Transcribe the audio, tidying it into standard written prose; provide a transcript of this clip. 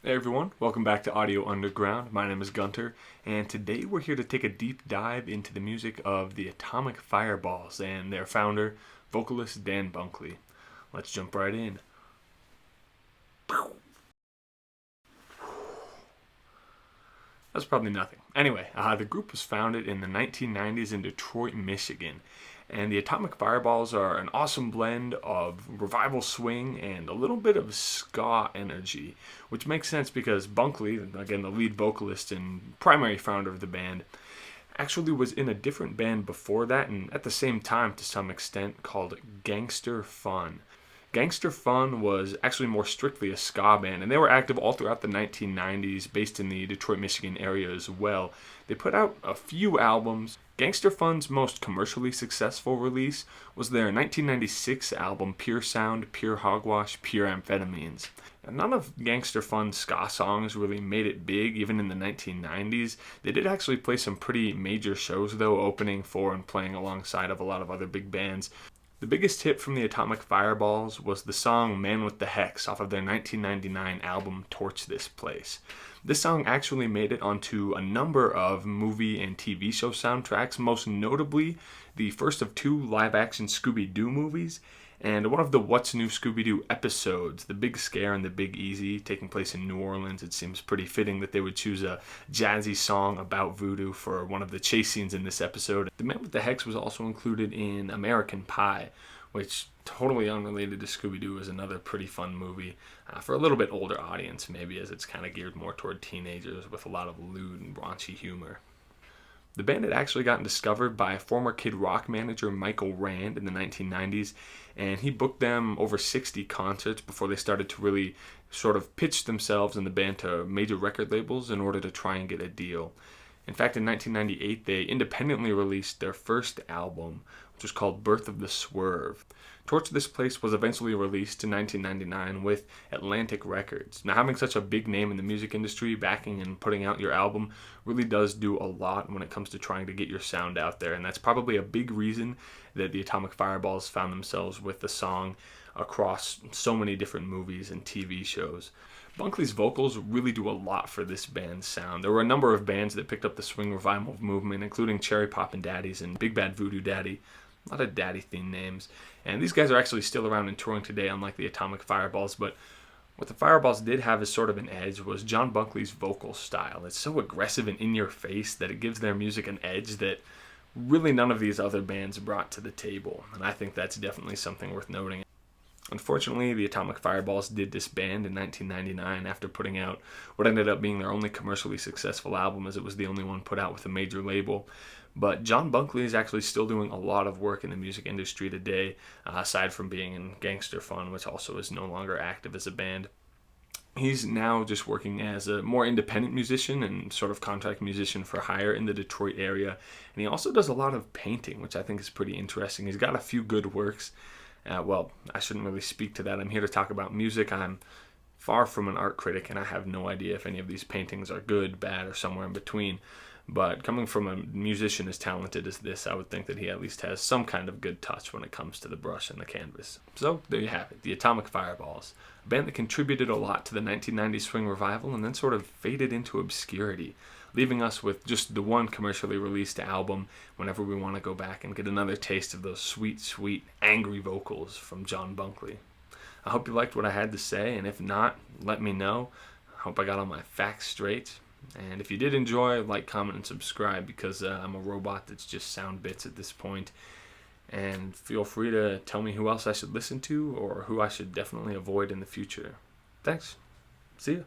Hey everyone, welcome back to Audio Underground. My name is Gunter, and today we're here to take a deep dive into the music of the Atomic Fireballs and their founder, vocalist Dan Bunkley. Let's jump right in. That's probably nothing. Anyway, the group was founded in the 1990s in Detroit, Michigan, and the Atomic Fireballs are an awesome blend of revival swing and a little bit of ska energy, which makes sense because Bunkley, again the lead vocalist and primary founder of the band, actually was in a different band before that and at the same time to some extent called Gangster Fun. Gangster Fun was actually more strictly a ska band, and they were active all throughout the 1990s, based in the Detroit, Michigan area as well. They put out a few albums. Gangster Fun's most commercially successful release was their 1996 album Pure Sound, Pure Hogwash, Pure Amphetamines. And none of Gangster Fun's ska songs really made it big, even in the 1990s. They did actually play some pretty major shows, though, opening for and playing alongside of a lot of other big bands. The biggest hit from the Atomic Fireballs was the song Man with the Hex off of their 1999 album Torch This Place. This song actually made it onto a number of movie and TV show soundtracks, most notably the first of two live-action Scooby-Doo movies, and one of the What's New Scooby-Doo episodes, The Big Scare and The Big Easy, taking place in New Orleans. It seems pretty fitting that they would choose a jazzy song about voodoo for one of the chase scenes in this episode. The Man with the Hex was also included in American Pie, which, totally unrelated to Scooby-Doo, is another pretty fun movie for a little bit older audience, maybe, as it's kind of geared more toward teenagers with a lot of lewd and raunchy humor. The band had actually gotten discovered by former Kid Rock manager Michael Rand in the 1990s, and he booked them over 60 concerts before they started to really sort of pitch themselves and the band to major record labels in order to try and get a deal. In fact, in 1998, they independently released their first album, which was called Birth of the Swerve. Torch This Place was eventually released in 1999 with Atlantic Records. Now, having such a big name in the music industry backing and putting out your album really does do a lot when it comes to trying to get your sound out there, and that's probably a big reason that the Atomic Fireballs found themselves with the song across so many different movies and TV shows. Bunkley's vocals really do a lot for this band's sound. There were a number of bands that picked up the swing revival movement, including Cherry Poppin' Daddies and Big Bad Voodoo Daddy. A lot of daddy-themed names. And these guys are actually still around and touring today, unlike the Atomic Fireballs. But what the Fireballs did have as sort of an edge was John Bunkley's vocal style. It's so aggressive and in your face that it gives their music an edge that really none of these other bands brought to the table. And I think that's definitely something worth noting. Unfortunately, the Atomic Fireballs did disband in 1999 after putting out what ended up being their only commercially successful album, as it was the only one put out with a major label. But John Bunkley is actually still doing a lot of work in the music industry today, aside from being in Gangster Fun, which also is no longer active as a band. He's now just working as a more independent musician and sort of contract musician for hire in the Detroit area. And he also does a lot of painting, which I think is pretty interesting. He's got a few good works. Well, I shouldn't really speak to that. I'm here to talk about music. I'm far from an art critic, and I have no idea if any of these paintings are good, bad, or somewhere in between. But coming from a musician as talented as this, I would think that he at least has some kind of good touch when it comes to the brush and the canvas. So there you have it, the Atomic Fireballs, a band that contributed a lot to the 1990s swing revival and then sort of faded into obscurity, leaving us with just the one commercially released album whenever we want to go back and get another taste of those sweet, sweet, angry vocals from John Bunkley. I hope you liked what I had to say, and if not, let me know. I hope I got all my facts straight. And if you did enjoy, like, comment, and subscribe, because I'm a robot that's just sound bits at this point. And feel free to tell me who else I should listen to or who I should definitely avoid in the future. Thanks. See ya.